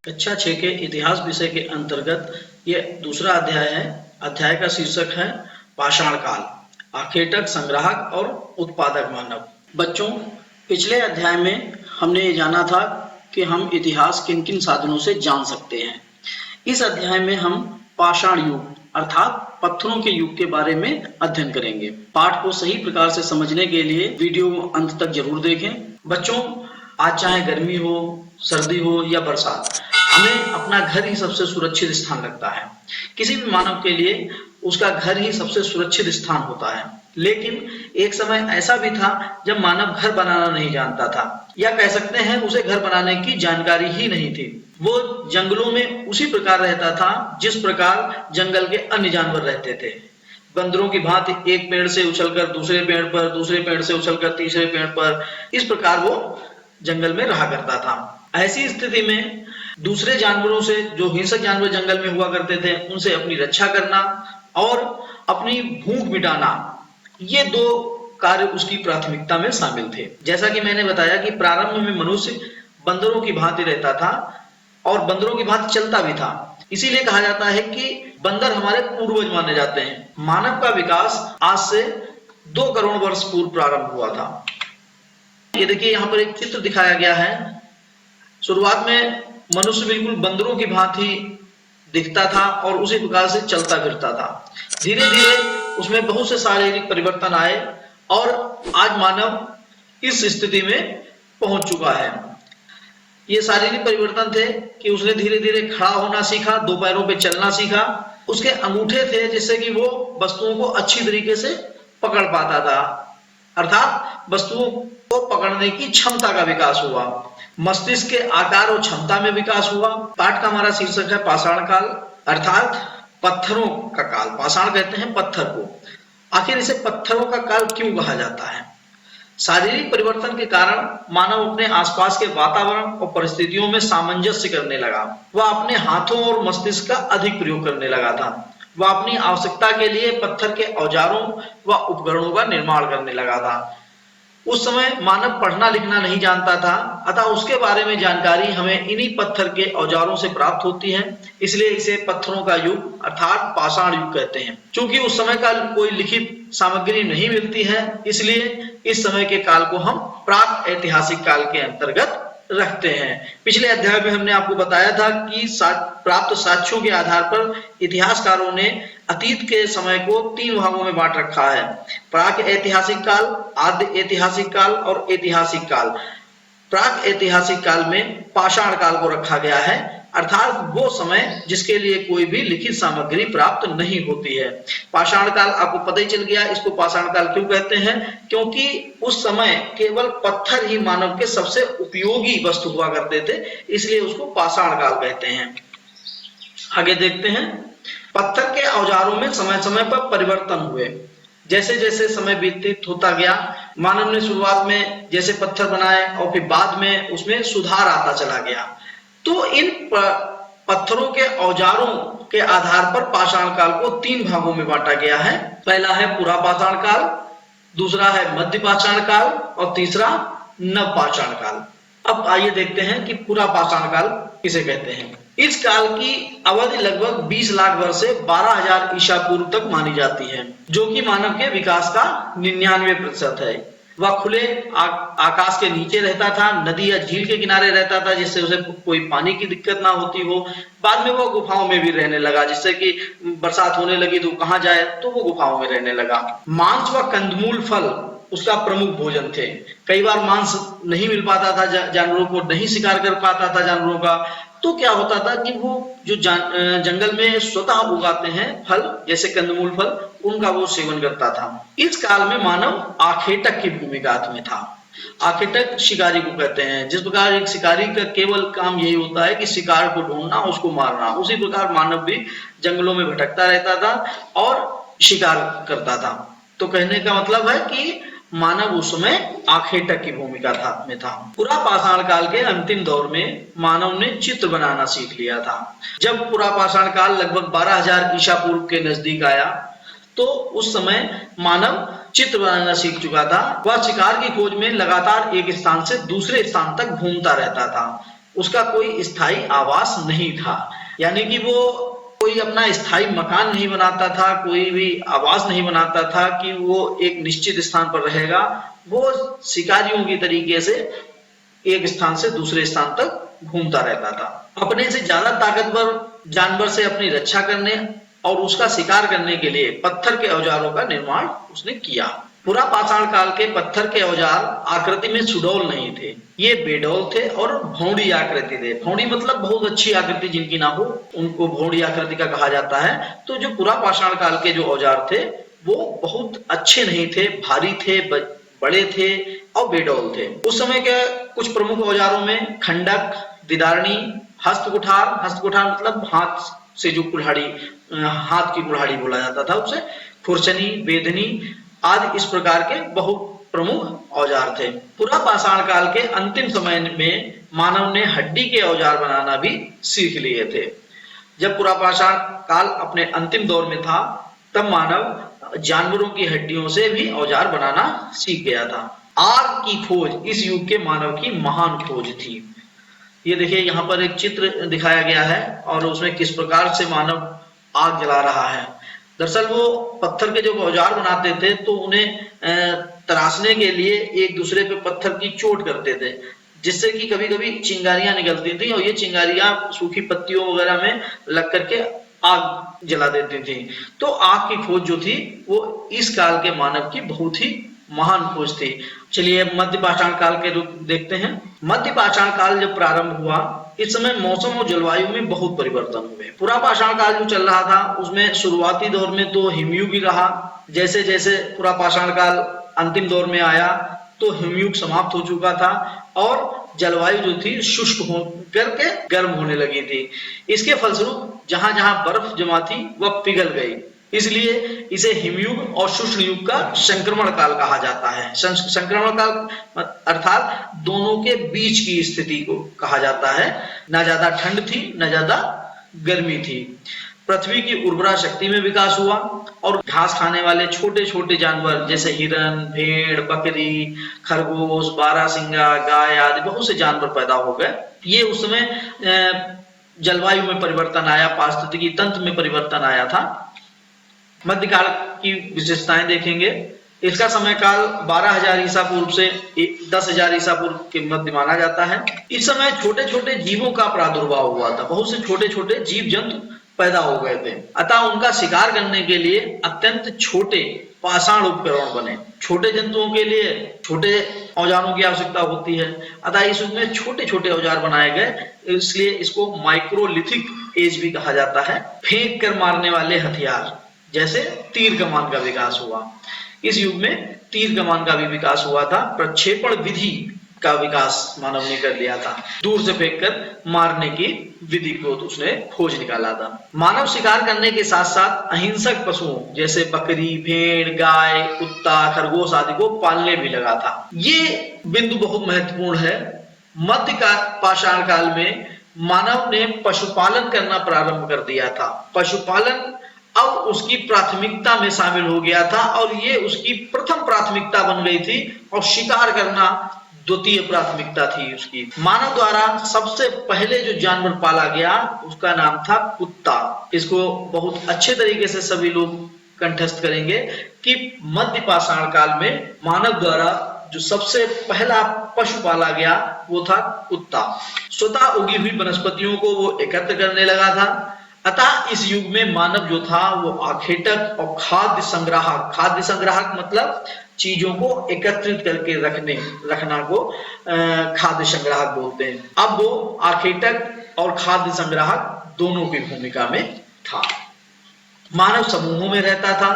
कक्षा 6 के इतिहास विषय के अंतर्गत ये दूसरा अध्याय है। अध्याय का शीर्षक है पाषाण काल, आखेटक, संग्राहक और उत्पादक मानव। बच्चों, पिछले अध्याय में हमने ये जाना था कि हम इतिहास किन किन साधनों से जान सकते हैं। इस अध्याय में हम पाषाण युग अर्थात पत्थरों के युग के बारे में अध्ययन करेंगे। पाठ को सही प्रकार से समझने के लिए वीडियो अंत तक जरूर देखें। बच्चों, आज चाहे गर्मी हो, सर्दी हो या बरसात, हमें अपना घर ही सबसे सुरक्षित स्थान लगता है। किसी भी मानव के लिए उसका घर ही सबसे सुरक्षित स्थान होता है। लेकिन एक समय ऐसा भी था जब मानव घर बनाना नहीं जानता था, या कह सकते हैं उसे घर बनाने की जानकारी ही नहीं थी। वो जंगलों में उसी प्रकार रहता था जिस प्रकार जंगल के अन्य जानवर रहते थे। बंदरों की भांति एक पेड़ से उछलकर दूसरे पेड़ पर, दूसरे पेड़ से उछलकर तीसरे पेड़ पर, इस प्रकार वो जंगल में रहा करता था। ऐसी स्थिति में दूसरे जानवरों से, जो हिंसक जानवर जंगल में हुआ करते थे, उनसे अपनी रक्षा करना और अपनी भूख मिटाना, ये दो कार्य उसकी प्राथमिकता में शामिल थे। जैसा कि मैंने बताया कि प्रारंभ में मनुष्य बंदरों की भांति रहता था और बंदरों की भांति चलता भी था। इसीलिए कहा जाता है कि बंदर हमारे पूर्वज माने जाते हैं। मानव का विकास आज से 2 करोड़ वर्ष पूर्व प्रारंभ हुआ था। ये देखिए, यहाँ पर एक चित्र दिखाया गया है। शुरुआत में मनुष्य बिल्कुल बंदरों की भांति दिखता था और उसी प्रकार से चलता फिरता था। धीरे धीरे उसमें बहुत से शारीरिक परिवर्तन आए और आज मानव इस स्थिति में पहुंच चुका है। ये शारीरिक परिवर्तन थे कि उसने धीरे धीरे खड़ा होना सीखा, 2 पैरों पे चलना सीखा। उसके अंगूठे थे जिससे कि वो वस्तुओं को अच्छी तरीके से पकड़ पाता था, अर्थात वस्तुओं को पकड़ने की क्षमता का विकास हुआ। मस्तिष्क के आकार और क्षमता में विकास हुआ। पाठ का हमारा शीर्षक है पाषाण काल अर्थात पत्थरों का काल। पाषाण कहते हैं पत्थर को। आखिर इसे पत्थरों का काल क्यों कहा जाता है? शारीरिक परिवर्तन के कारण मानव अपने आसपास के वातावरण और परिस्थितियों में सामंजस्य करने लगा। वह अपने हाथों और मस्तिष्क का अधिक प्रयोग करने लगा था। वह अपनी आवश्यकता के लिए पत्थर के औजारों व उपकरणों का निर्माण करने लगा था। उस समय मानव पढ़ना लिखना नहीं जानता था, अतः उसके बारे में जानकारी हमें इन्हीं पत्थर के औजारों से प्राप्त होती है। इसलिए इसे पत्थरों का युग अर्थात पाषाण युग कहते हैं। चूंकि उस समय का कोई लिखित सामग्री नहीं मिलती है, इसलिए इस समय के काल को हम प्राक ऐतिहासिक काल के अंतर्गत रखते हैं। पिछले अध्याय में हमने आपको बताया था कि प्राप्त साक्ष्यों के आधार पर इतिहासकारों ने अतीत के समय को 3 भागों में बांट रखा है: प्राक ऐतिहासिक काल, आद्य ऐतिहासिक काल और ऐतिहासिक काल। प्राक ऐतिहासिक काल में पाषाण काल को रखा गया है, अर्थात वो समय जिसके लिए कोई भी लिखित सामग्री प्राप्त नहीं होती है। पाषाण काल आपको पता ही चल गया। इसको पाषाण काल क्यों कहते हैं? क्योंकि उस समय केवल पत्थर ही मानव के सबसे उपयोगी वस्तु हुआ करते थे, इसलिए उसको पाषाण काल कहते हैं। आगे देखते हैं। पत्थर के औजारों में समय समय पर परिवर्तन हुए। जैसे जैसे समय व्यतीत होता गया, मानव ने शुरुआत में जैसे पत्थर बनाए और फिर बाद में उसमें सुधार आता चला गया। तो इन पत्थरों के औजारों के आधार पर पाषाण काल को 3 भागों में बांटा गया है। पहला है पुरा पाषाण काल, दूसरा है मध्य पाषाण काल और तीसरा नव पाषाण काल। अब आइए देखते हैं कि पुरा पाषाण काल किसे कहते हैं। इस काल की अवधि लगभग 20 लाख वर्ष से 12,000 ईसा पूर्व तक मानी जाती है, जो कि मानव के विकास का 99% है। वह खुले आकाश के नीचे रहता था, नदी या झील के किनारे रहता था जिससे उसे कोई पानी की दिक्कत ना होती हो। बाद में वो गुफाओं में भी रहने लगा, जिससे कि बरसात होने लगी तो कहाँ जाए, तो वो गुफाओं में रहने लगा। मांस व कंदमूल फल उसका प्रमुख भोजन थे। कई बार मांस नहीं मिल पाता था, जानवरों को नहीं शिकार कर पाता था जानवरों का, तो क्या होता था कि वो जो जंगल में स्वतः उगाते हैं फल, जैसे कंदमूल फल, उनका वो सेवन करता था। इस काल में मानव आखेटक की भूमिका में था। आखेटक शिकारी को कहते हैं। जिस प्रकार एक शिकारी का केवल काम यही होता है कि शिकार को ढूंढना, उसको मारना, उसी प्रकार मानव भी जंगलों में भटकता रहता था और शिकार करता था। तो कहने का मतलब है कि मानव उस समय आखेटक की भूमिका में था। पुरा पाषाण काल के अंतिम दौर में मानव ने चित्र बनाना सीख लिया था। जब पुरा पाषाण काल लगभग 12,000 ईसा पूर्व के नजदीक आया, तो उस समय मानव चित्र बनाना सीख चुका था। वह शिकार की खोज में लगातार एक स्थान से दूसरे स्थान तक घूमता रहता था। उसका कोई स्थायी आवास नहीं था, यानी कि वो कोई अपना स्थायी मकान नहीं बनाता था, कोई भी आवास नहीं बनाता था कि वो एक निश्चित स्थान पर रहेगा। वो शिकारियों की तरीके से एक स्थान से दूसरे स्थान तक घूमता रहता था। अपने से ज्यादा ताकतवर जानवर से अपनी रक्षा करने और उसका शिकार करने के लिए पत्थर के औजारों का निर्माण उसने किया। पुरा पाषाण काल के पत्थर के औजार आकृति में सुडौल नहीं थे, ये बेडौल थे और भौंडी आकृति थे। भौंडी मतलब बहुत अच्छी आकृति जिनकी ना हो उनको भौंडी आकृति का कहा जाता है। तो जो पुरा पाषाण काल के जो औजार थे वो बहुत अच्छे नहीं थे, भारी थे, बड़े थे और बेडौल थे। उस समय के कुछ प्रमुख औजारों में खंडक, दिदारणी, हस्तकुठार, हस्तकुठार मतलब हाथ से जो कुल्हाड़ी, हाथ की कुल्हाड़ी बोला जाता था उसे, खुरचनी, बेदनी आदि इस प्रकार के बहुत प्रमुख औजार थे। पुरा पाषाण काल के अंतिम समय में मानव ने हड्डी के औजार बनाना भी सीख लिए थे। जब पुरा पाषाण काल अपने अंतिम दौर में था तब मानव जानवरों की हड्डियों से भी औजार बनाना सीख गया था। आग की खोज इस युग के मानव की महान खोज थी। ये देखिए यहाँ पर एक चित्र दिखाया गया है और उसमें किस प्रकार से मानव आग जला रहा है। दरअसल वो पत्थर के जब औजार बनाते थे तो उन्हें तराशने के लिए एक दूसरे पे पत्थर की चोट करते थे, जिससे कि कभी कभी चिंगारियां निकलती थी और ये चिंगारियां सूखी पत्तियों वगैरह में लग करके आग जला देती थी। तो आग की खोज जो थी वो इस काल के मानव की बहुत ही महान खोज थी। चलिए मध्य पाषाण काल के रूप देखते हैं। मध्य पाषाण काल जब प्रारंभ हुआ इस समय मौसम और जलवायु में बहुत परिवर्तन हुए। पुरा पाषाण काल जो चल रहा था उसमें शुरुआती दौर में तो हिमयुग ही रहा। जैसे जैसे पुरा पाषाण काल अंतिम दौर में आया तो हिमयुग समाप्त हो चुका था और जलवायु जो थी शुष्क हो करके गर्म होने लगी थी। इसके फलस्वरूप जहां जहां बर्फ जमा थी वह पिघल गई, इसलिए इसे हिमयुग और शुष्क युग का संक्रमण काल कहा जाता है। संक्रमण काल अर्थात दोनों के बीच की स्थिति को कहा जाता है। ना ज्यादा ठंड थी न ज्यादा गर्मी थी। पृथ्वी की उर्वरा शक्ति में विकास हुआ और घास खाने वाले छोटे छोटे जानवर जैसे हिरन, भेड़, बकरी, खरगोश, बारहसिंगा, गाय आदि बहुत से जानवर पैदा हो गए। ये उस समय जलवायु में परिवर्तन आया, पारिस्थितिकी तंत्र में परिवर्तन आया था। मध्यकाल की विशेषताएं देखेंगे। इसका समय काल 12,000 ईसा पूर्व से 10,000 ईसा पूर्व के मध्य माना जाता है। इस समय छोटे छोटे जीवों का प्रादुर्भाव हुआ था, बहुत से छोटे छोटे जीव जंतु पैदा हो गए थे, अतः उनका शिकार करने के लिए अत्यंत छोटे पाषाण उपकरण बने। छोटे जंतुओं के लिए छोटे औजारों की आवश्यकता होती है, अतः इस युग में छोटे छोटे औजार बनाए गए, इसलिए इसको माइक्रोलिथिक एज भी कहा जाता है। फेंक कर मारने वाले हथियार जैसे तीर कमान का विकास हुआ। इस युग में तीर कमान का भी विकास हुआ था। प्रक्षेपण विधि का विकास मानव ने कर लिया था, दूर से फेंककर मारने की विधि को तो उसने खोज निकाला था। मानव शिकार करने के साथ साथ अहिंसक पशुओं जैसे बकरी, भेड़, गाय, कुत्ता, खरगोश आदि को पालने भी लगा था। ये बिंदु बहुत महत्वपूर्ण है। मध्य पाषाण काल में मानव ने पशुपालन करना प्रारंभ कर दिया था। पशुपालन अब उसकी प्राथमिकता में शामिल हो गया था और ये उसकी प्रथम प्राथमिकता बन गई थी और शिकार करना द्वितीय प्राथमिकता थी उसकी। मानव द्वारा सबसे पहले जो जानवर पाला गया उसका नाम था कुत्ता। इसको बहुत अच्छे तरीके से सभी लोग कंठस्थ करेंगे कि मध्य पाषाण काल में मानव द्वारा जो सबसे पहला पशु पाला गया वो था कुत्ता। स्वतः उगी हुई वनस्पतियों को वो एकत्र करने लगा था। अतः इस युग में मानव जो था वो आखेटक और खाद्य संग्राहक मतलब चीजों को एकत्रित करके रखना को खाद्य संग्राहक बोलते हैं। अब वो आखेटक और खाद्य संग्राहक दोनों की भूमिका में था। मानव समूहों में रहता था।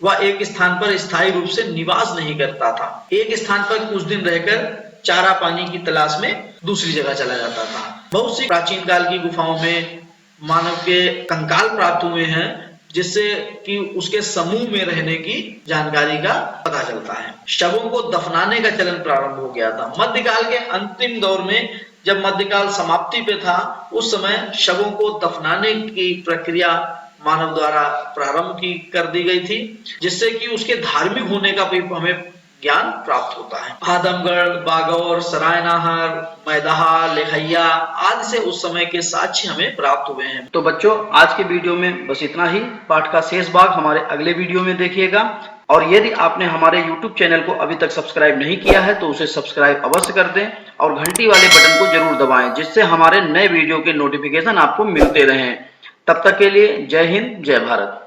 वह एक स्थान पर स्थायी रूप से निवास नहीं करता था। एक स्थान पर कुछ दिन रहकर चारा पानी की तलाश में दूसरी जगह चला जाता था। बहुत सी प्राचीन काल की गुफाओं में मानव के कंकाल प्राप्त हुए हैं, जिससे कि उसके समूह में रहने की जानकारी का पता चलता है। शवों को दफनाने का चलन प्रारंभ हो गया था। मध्यकाल के अंतिम दौर में जब मध्यकाल समाप्ति पे था उस समय शवों को दफनाने की प्रक्रिया मानव द्वारा प्रारंभ की कर दी गई थी, जिससे कि उसके धार्मिक होने का भी हमें ज्ञान प्राप्त होता है। आदमगढ़, बागौर, सरायनाहर, मैदहा, लेखैया आदि से उस समय के साक्ष्य हमें प्राप्त हुए हैं। तो बच्चों, आज के वीडियो में बस इतना ही। पाठ का शेष भाग हमारे अगले वीडियो में देखिएगा। और यदि आपने हमारे YouTube चैनल को अभी तक सब्सक्राइब नहीं किया है तो उसे सब्सक्राइब अवश्य कर दें और घंटी वाले बटन को जरूर दबाएं, जिससे हमारे नए वीडियो के नोटिफिकेशन आपको मिलते रहें। तब तक के लिए जय हिंद, जय भारत।